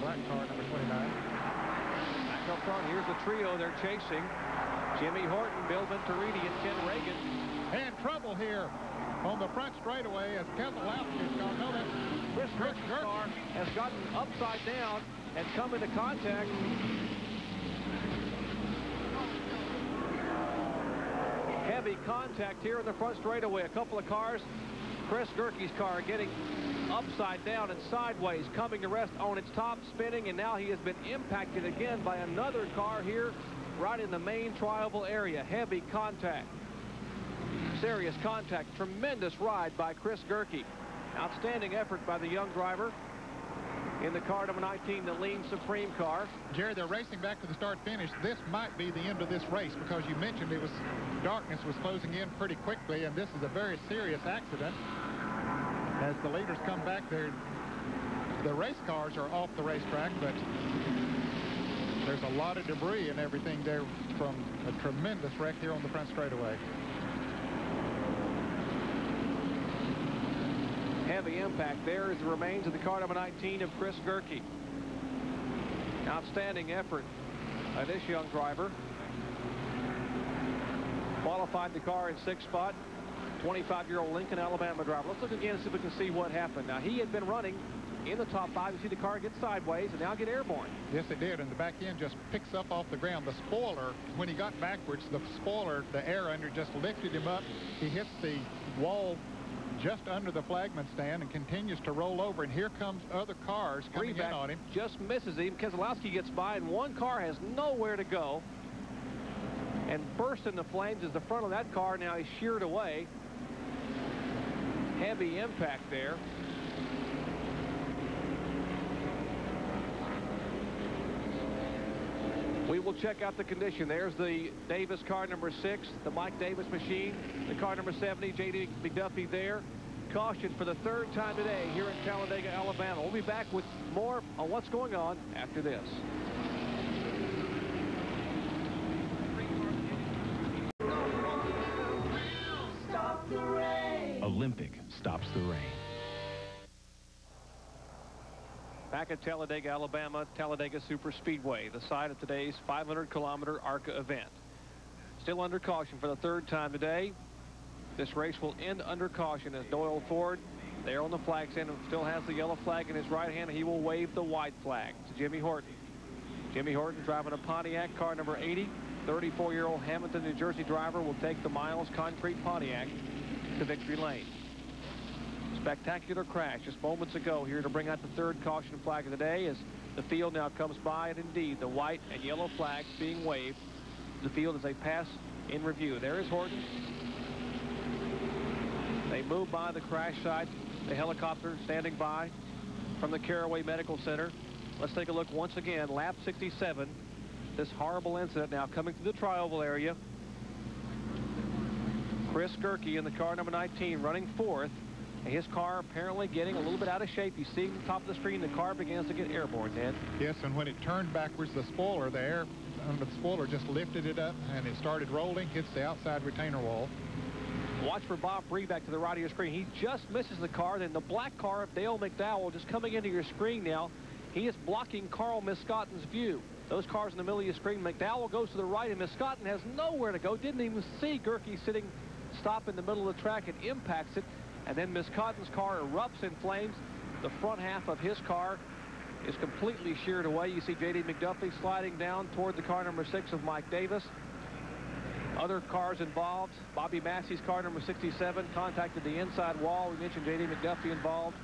black car, number 29. Back up front, here's the trio they're chasing. Jimmy Horton, Bill Venturini, and Ken Reagan. And trouble here on the front straightaway as Keselowski's car. No, that's Chris Gehrke's car has gotten upside down and come into contact. Heavy contact here in the front straightaway. A couple of cars. Chris Gehrke's car getting upside down and sideways, coming to rest on its top, spinning, and now he has been impacted again by another car here right in the main trial area. Heavy contact. Serious contact. Tremendous ride by Chris Gehrke. Outstanding effort by the young driver in the car number 19, the Lean Supreme car. Jerry, they're racing back to the start-finish. This might be the end of this race because you mentioned it was darkness was closing in pretty quickly, and this is a very serious accident. As the leaders come back there, the race cars are off the racetrack, but there's a lot of debris and everything there from a tremendous wreck here on the front straightaway. Heavy impact. There is the remains of the car number 19 of Chris Gehrke. Outstanding effort by this young driver. Qualified the car in 6th spot. 25-year-old Lincoln, Alabama driver. Let's look again and see if we can see what happened. Now, he had been running in the top 5. You see the car get sideways and now get airborne. Yes, it did, and the back end just picks up off the ground. The spoiler, when he got backwards, the spoiler, the air under, just lifted him up. He hits the wall just under the flagman stand and continues to roll over, and here comes other cars coming in on him. Just misses him. Keselowski gets by, and one car has nowhere to go and bursts into flames as the front of that car now is sheared away. Heavy impact there. We will check out the condition. There's the Davis car number 6, the Mike Davis machine. The car number 70, J.D. McDuffie there. Caution for the 3rd time today here in Talladega, Alabama. We'll be back with more on what's going on after this. Stop the rain. Olympic stops the rain. Back at Talladega, Alabama, Talladega Super Speedway, the site of today's 500-kilometer ARCA event. Still under caution for the 3rd time today. This race will end under caution as Doyle Ford, there on the flag stand, still has the yellow flag in his right hand. He will wave the white flag to Jimmy Horton. Jimmy Horton driving a Pontiac, car number 80. 34-year-old Hamilton, New Jersey driver will take the Miles Concrete Pontiac to victory lane. Spectacular crash just moments ago here to bring out the 3rd caution flag of the day as the field now comes by, and indeed the white and yellow flags being waved. The field as they pass in review. There is Horton. They move by the crash site. The helicopter standing by from the Caraway Medical Center. Let's take a look once again. Lap 67. This horrible incident now coming through the tri-oval area. Chris Gehrke in the car number 19 running 4th. And his car apparently getting a little bit out of shape. You see the top of the screen, the car begins to get airborne, Ted. Yes, and when it turned backwards, the spoiler, the air under the spoiler just lifted it up, and it started rolling, hits the outside retainer wall. Watch for Bob Bree back to the right of your screen. He just misses the car. Then the black car of Dale McDowell just coming into your screen now. He is blocking Carl Miscotton's view. Those cars in the middle of your screen. McDowell goes to the right, and Miscotton has nowhere to go. Didn't even see Gehrke sitting, stop in the middle of the track, and impacts it. And then Miscotton's car erupts in flames. The front half of his car is completely sheared away. You see J.D. McDuffie sliding down toward the car number 6 of Mike Davis. Other cars involved. Bobby Massey's car number 67 contacted the inside wall. We mentioned J.D. McDuffie involved.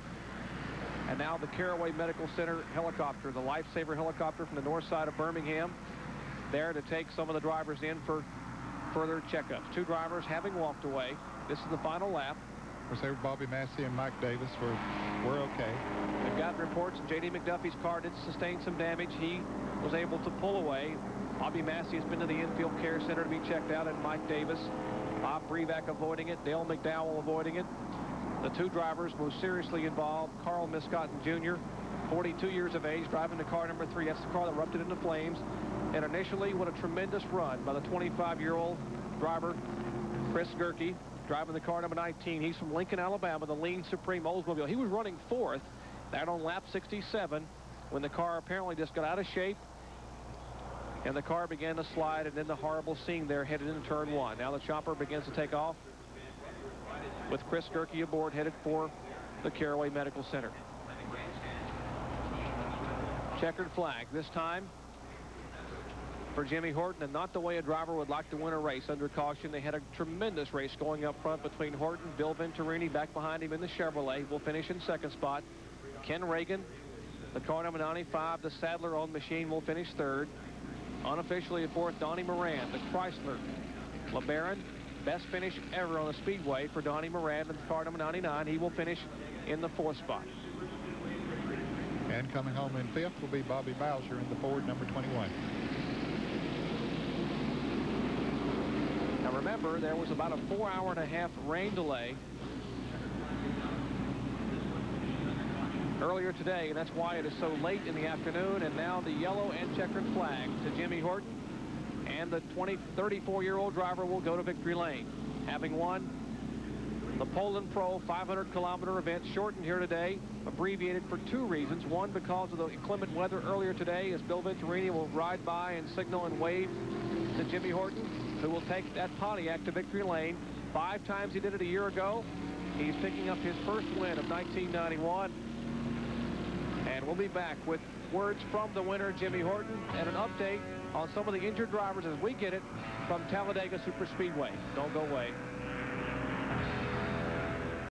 And now the Caraway Medical Center helicopter, the Lifesaver helicopter from the north side of Birmingham, there to take some of the drivers in for further checkups. 2 drivers having walked away. This is the final lap. Of course, Bobby Massey and Mike Davis were okay. They've got reports J.D. McDuffie's car did sustain some damage. He was able to pull away. Bobby Massey has been to the infield care center to be checked out, and Mike Davis. Bob Brevac avoiding it. Dale McDowell avoiding it. The 2 drivers most seriously involved, Carl Miscotton Jr., 42 years of age, driving the car number 3. That's the car that erupted into flames. And initially, what a tremendous run by the 25-year-old driver, Chris Gehrke, driving the car number 19. He's from Lincoln, Alabama, the Lean Supreme Oldsmobile. He was running 4th. That on lap 67. when the car apparently just got out of shape and the car began to slide, and then the horrible scene there headed into turn 1. Now the chopper begins to take off with Chris Gehrke aboard, headed for the Caraway Medical Center. Checkered flag this time for Jimmy Horton, and not the way a driver would like to win a race under caution. They had a tremendous race going up front between Horton, Bill Venturini back behind him in the Chevrolet, will finish in second spot. Ken Reagan, the car number 95, the Sadler on machine, will finish third. Unofficially at fourth, Donnie Moran, the Chrysler LeBaron, best finish ever on a speedway for Donnie Moran, and the car number 99. He will finish in the fourth spot. And coming home in fifth will be Bobby Bowser in the Ford number 21. Now remember, there was about a 4.5-hour rain delay earlier today, and that's why it is so late in the afternoon. And now the yellow and checkered flag to Jimmy Horton, and the 34-year-old driver will go to victory lane, having won the Poland Pro 500-kilometer event, shortened here today, abbreviated for two reasons. One, because of the inclement weather earlier today, as Bill Venturini will ride by and signal and wave to Jimmy Horton, who will take that Pontiac to victory lane. 5 times he did it a year ago. He's picking up his first win of 1991. And we'll be back with words from the winner, Jimmy Horton, and an update on some of the injured drivers as we get it from Talladega Superspeedway. Don't go away.